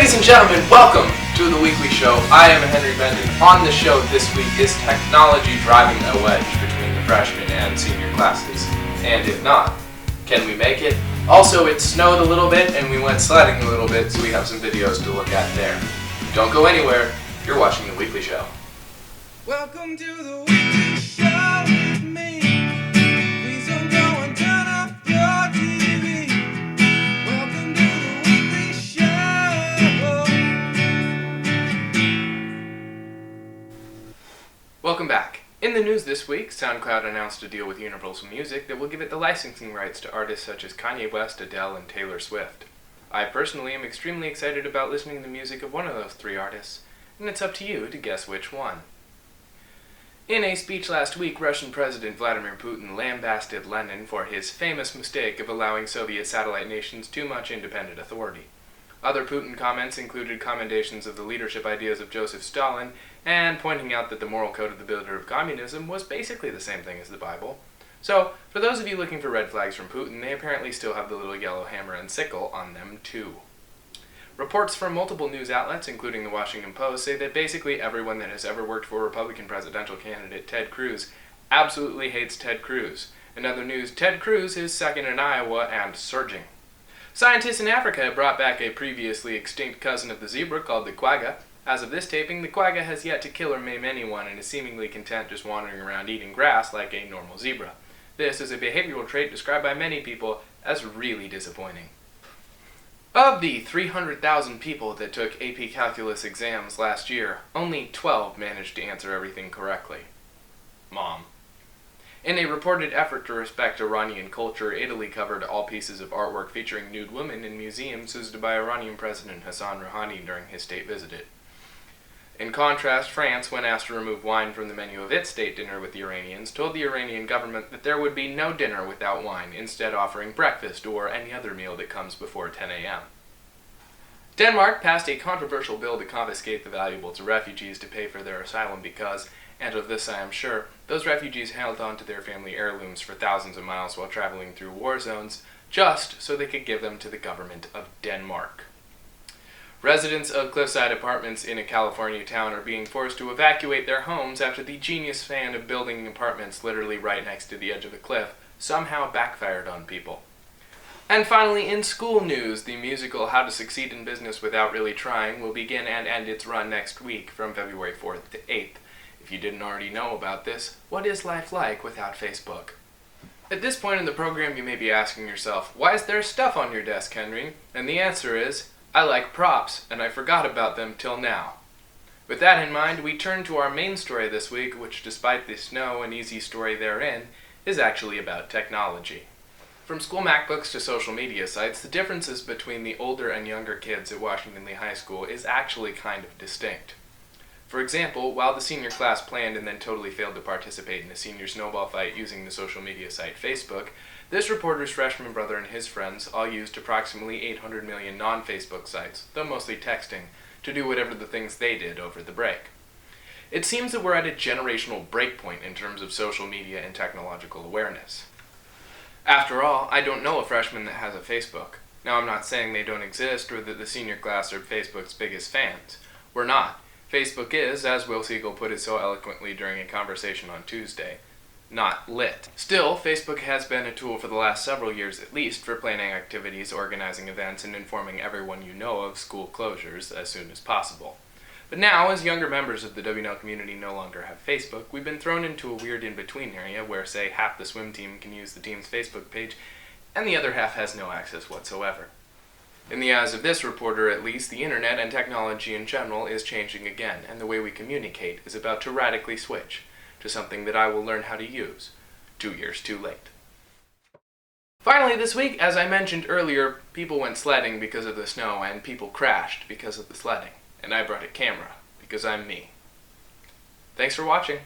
Ladies and gentlemen, welcome to the weekly show. I am Henry Bendon. On the show this week is technology driving a wedge between the freshman and senior classes. And if not, can we make it? Also, it snowed a little bit and we went sledding a little bit, so we have some videos to look at there. Don't go anywhere. You're watching the weekly show. Welcome to the weekly show with me. Please don't go and turn off your TV. Welcome to the weekly show. Welcome back. In the news this week, SoundCloud announced a deal with Universal Music that will give it the licensing rights to artists such as Kanye West, Adele, and Taylor Swift. I personally am extremely excited about listening to the music of one of those three artists, and it's up to you to guess which one. In a speech last week, Russian President Vladimir Putin lambasted Lenin for his famous mistake of allowing Soviet satellite nations too much independent authority. Other Putin comments included commendations of the leadership ideas of Joseph Stalin, and pointing out that the moral code of the builder of communism was basically the same thing as the Bible. So, for those of you looking for red flags from Putin, they apparently still have the little yellow hammer and sickle on them too. Reports from multiple news outlets, including the Washington Post, say that basically everyone that has ever worked for Republican presidential candidate Ted Cruz absolutely hates Ted Cruz. In other news, Ted Cruz is second in Iowa and surging. Scientists in Africa have brought back a previously extinct cousin of the zebra called the quagga. As of this taping, the quagga has yet to kill or maim anyone and is seemingly content just wandering around eating grass like a normal zebra. This is a behavioral trait described by many people as really disappointing. Of the 300,000 people that took AP Calculus exams last year, only 12 managed to answer everything correctly. Mom. In a reported effort to respect Iranian culture, Italy covered all pieces of artwork featuring nude women in museums visited by Iranian President Hassan Rouhani during his state visit. In contrast, France, when asked to remove wine from the menu of its state dinner with the Iranians, told the Iranian government that there would be no dinner without wine, instead offering breakfast or any other meal that comes before 10 a.m. Denmark passed a controversial bill to confiscate the valuables of refugees to pay for their asylum because, and of this I am sure, those refugees held on to their family heirlooms for thousands of miles while traveling through war zones, just so they could give them to the government of Denmark. Residents of cliffside apartments in a California town are being forced to evacuate their homes after the genius fan of building apartments literally right next to the edge of a cliff somehow backfired on people. And finally, in school news, the musical How to Succeed in Business Without Really Trying will begin and end its run next week from February 4th to 8th. If you didn't already know about this, what is life like without Facebook? At this point in the program, you may be asking yourself, why is there stuff on your desk, Henry? And the answer is, I like props, and I forgot about them till now. With that in mind, we turn to our main story this week, which despite the snow and easy story therein, is actually about technology. From school MacBooks to social media sites, the differences between the older and younger kids at Washington Lee High School is actually kind of distinct. For example, while the senior class planned and then totally failed to participate in a senior snowball fight using the social media site Facebook, this reporter's freshman brother and his friends all used approximately 800 million non-Facebook sites, though mostly texting, to do whatever the things they did over the break. It seems that we're at a generational breakpoint in terms of social media and technological awareness. After all, I don't know a freshman that has a Facebook. Now, I'm not saying they don't exist or that the senior class are Facebook's biggest fans. We're not. Facebook is, as Will Siegel put it so eloquently during a conversation on Tuesday, not lit. Still, Facebook has been a tool for the last several years at least for planning activities, organizing events, and informing everyone you know of school closures as soon as possible. But now, as younger members of the WNL community no longer have Facebook, we've been thrown into a weird in-between area where, say, half the swim team can use the team's Facebook page, and the other half has no access whatsoever. In the eyes of this reporter, at least, the internet and technology in general is changing again, and the way we communicate is about to radically switch to something that I will learn how to use 2 years too late. Finally this week, as I mentioned earlier, people went sledding because of the snow, and people crashed because of the sledding. And I brought a camera, because I'm me. Thanks for watching.